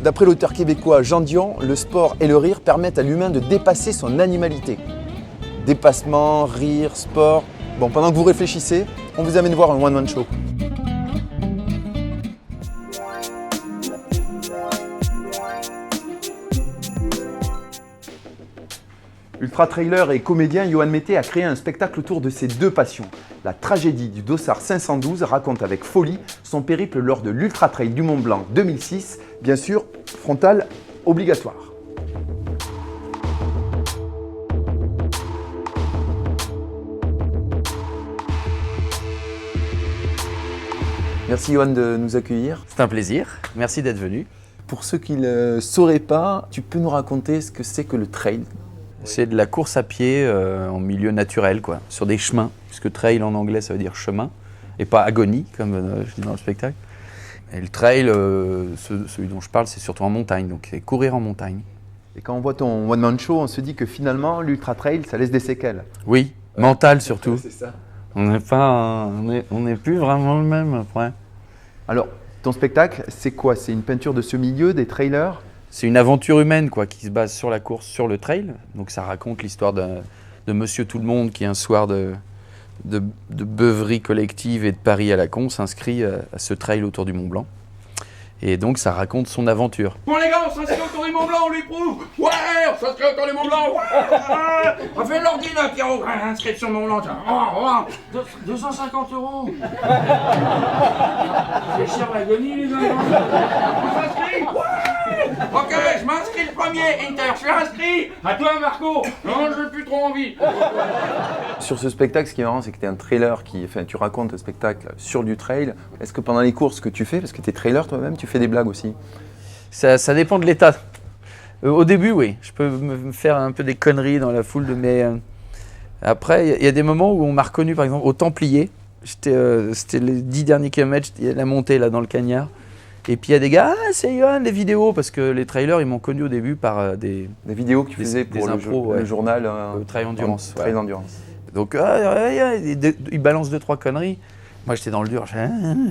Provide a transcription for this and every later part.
D'après l'auteur québécois Jean Dion, le sport et le rire permettent à l'humain de dépasser son animalité. Dépassement, rire, sport. Bon, pendant que vous réfléchissez, on vous amène voir un one-man show. Ultra trailer et comédien Johan Mété a créé un spectacle autour de ses deux passions. La tragédie du Dossard 512 raconte avec folie son périple lors de l'Ultra Trail du Mont Blanc 2006, bien sûr, frontal obligatoire. Merci Johan de nous accueillir. C'est un plaisir, merci d'être venu. Pour ceux qui ne sauraient pas, tu peux nous raconter ce que c'est que le trail ? C'est de la course à pied en milieu naturel, quoi, sur des chemins, puisque trail en anglais ça veut dire chemin, et pas agonie comme je dis dans le spectacle. Et le trail, celui dont je parle, c'est surtout en montagne, donc c'est courir en montagne. Et quand on voit ton one-man show, on se dit que finalement, l'ultra trail, ça laisse des séquelles. Oui, mental surtout. C'est ça. On n'est plus vraiment le même après. Alors, ton spectacle, c'est quoi? C'est une peinture de ce milieu, des trailers? C'est une aventure humaine quoi, qui se base sur la course, sur le trail. Donc ça raconte l'histoire de Monsieur Tout-le-Monde qui un soir de beuverie collective et de paris à la con s'inscrit à ce trail autour du Mont Blanc. Et donc ça raconte son aventure. Bon les gars, on s'inscrit autour du Mont Blanc, on lui prouve. Ouais, on s'inscrit autour du Mont Blanc. Ouais. On fait l'ordinateur, Pierrot. Inscription Mont Blanc, tiens. 250 €. C'est cher l'agonie, les gars. On s'inscrit. Ouais. Ok, je m'inscris le premier, Inter. Je suis inscrit. À toi, Marco. Non, je n'ai plus trop envie. Sur ce spectacle, ce qui est marrant, c'est que tu es un trailer tu racontes un spectacle sur du trail. Est-ce que pendant les courses que tu fais, parce que tu es trailer toi-même, tu fais des blagues aussi? Ça dépend de l'état. Au début, oui, je peux me faire un peu des conneries dans la foule, mais après, il y a des moments où on m'a reconnu, par exemple, au Templier. C'était les 10 derniers kilomètres, la montée là dans le cagnard. Et puis il y a des gars, ah c'est Johan, les vidéos, parce que les trailers, ils m'ont connu au début par des vidéos que tu faisais pour le journal Trail Endurance. Trail Endurance. Donc ils balancent 2-3 conneries. Moi j'étais dans le dur,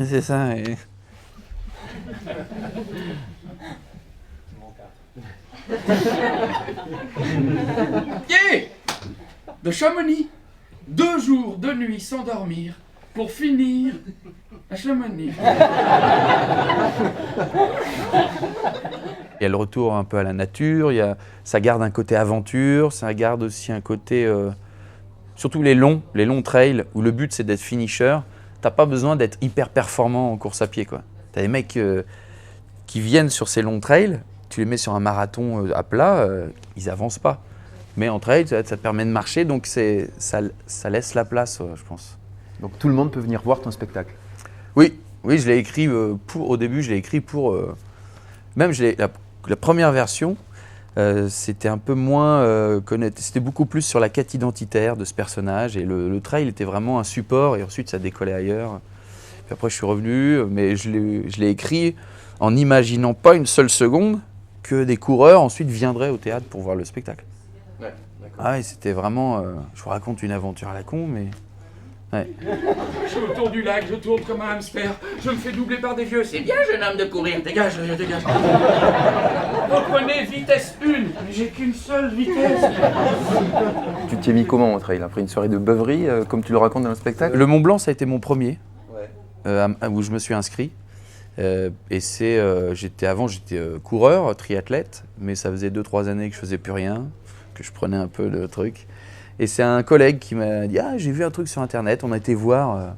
c'est ça. Et... Yeah. De Chamonix, 2 jours, 2 nuits sans dormir, pour finir à Chamonix. Il y a le retour un peu à la nature, ça garde un côté aventure, ça garde aussi un côté... surtout les longs trails, où le but c'est d'être finisher. T'as pas besoin d'être hyper performant en course à pied, quoi. T'as des mecs qui viennent sur ces longs trails, tu les mets sur un marathon à plat, ils avancent pas. Mais en trail, ça te permet de marcher, donc ça laisse la place, je pense. Donc tout le monde peut venir voir ton spectacle? Oui, je l'ai écrit au début, je l'ai écrit pour... même la première version, c'était un peu moins connaître, c'était beaucoup plus sur la quête identitaire de ce personnage, et le trail était vraiment un support, et ensuite ça décollait ailleurs. Puis après je suis revenu, mais je l'ai écrit en n'imaginant pas une seule seconde que des coureurs ensuite viendraient au théâtre pour voir le spectacle. Ouais, d'accord. Ah ouais, c'était vraiment, je vous raconte une aventure à la con, mais... Ouais. Je suis autour du lac, je tourne comme un hamster, je me fais doubler par des vieux. C'est bien, jeune homme, de courir, dégage. Reprenez vitesse 1, mais j'ai qu'une seule vitesse. Tu t'y es mis comment au trail? Après une soirée de beuverie, comme tu le racontes dans le spectacle? Le Mont Blanc, ça a été mon premier, où je me suis inscrit. J'étais coureur, triathlète, mais ça faisait 2-3 années que je faisais plus rien, que je prenais un peu de trucs. Et c'est un collègue qui m'a dit « Ah, j'ai vu un truc sur Internet, on a été voir. »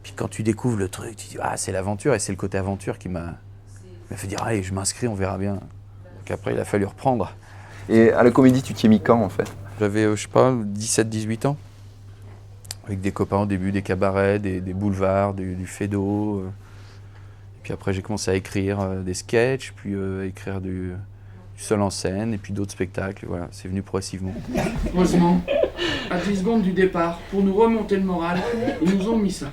Puis quand tu découvres le truc, tu dis « Ah, c'est l'aventure. » Et c'est le côté aventure qui m'a fait dire « Allez, je m'inscris, on verra bien. » Donc après, il a fallu reprendre. Et à la comédie, tu t'y es mis quand en fait? J'avais, je sais pas, 17-18 ans. Avec des copains au début, des cabarets, des boulevards, du Fédo. Puis après, j'ai commencé à écrire des sketchs, puis écrire du seul en scène, et puis d'autres spectacles. Voilà, c'est venu progressivement. Heureusement, à 10 secondes du départ, pour nous remonter le moral, ils nous ont mis ça.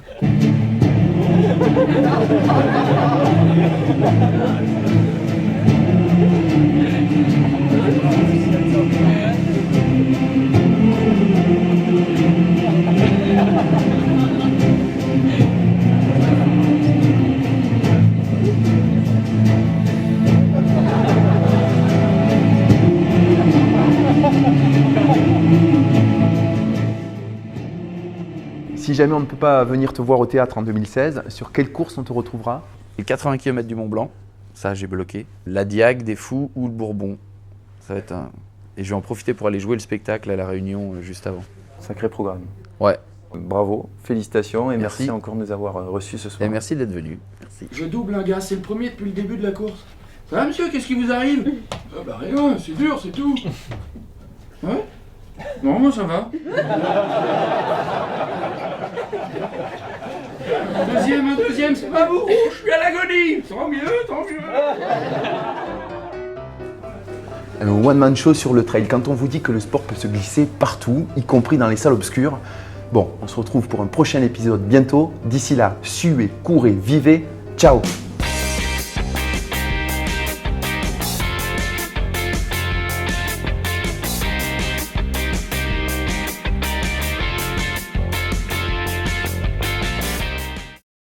Si jamais on ne peut pas venir te voir au théâtre en 2016, sur quelle course on te retrouvera? Les 80 km du Mont Blanc, ça j'ai bloqué. La Diag, des Fous ou le Bourbon. Ça va être un... Et je vais en profiter pour aller jouer le spectacle à La Réunion juste avant. Sacré programme. Ouais. Bravo, félicitations et merci Merci. encore de nous avoir reçus ce soir. Et merci d'être venu. Merci. Je double un gars, c'est le premier depuis le début de la course. Ça va monsieur, qu'est-ce qui vous arrive? Ah bah rien, c'est dur, c'est tout. Ouais? Non, moi ça va. Un deuxième, c'est pas vous, je suis à l'agonie. Tant mieux, tant mieux. Un one-man show sur le trail. Quand on vous dit que le sport peut se glisser partout, y compris dans les salles obscures, bon, on se retrouve pour un prochain épisode bientôt. D'ici là, suez, courez, vivez. Ciao!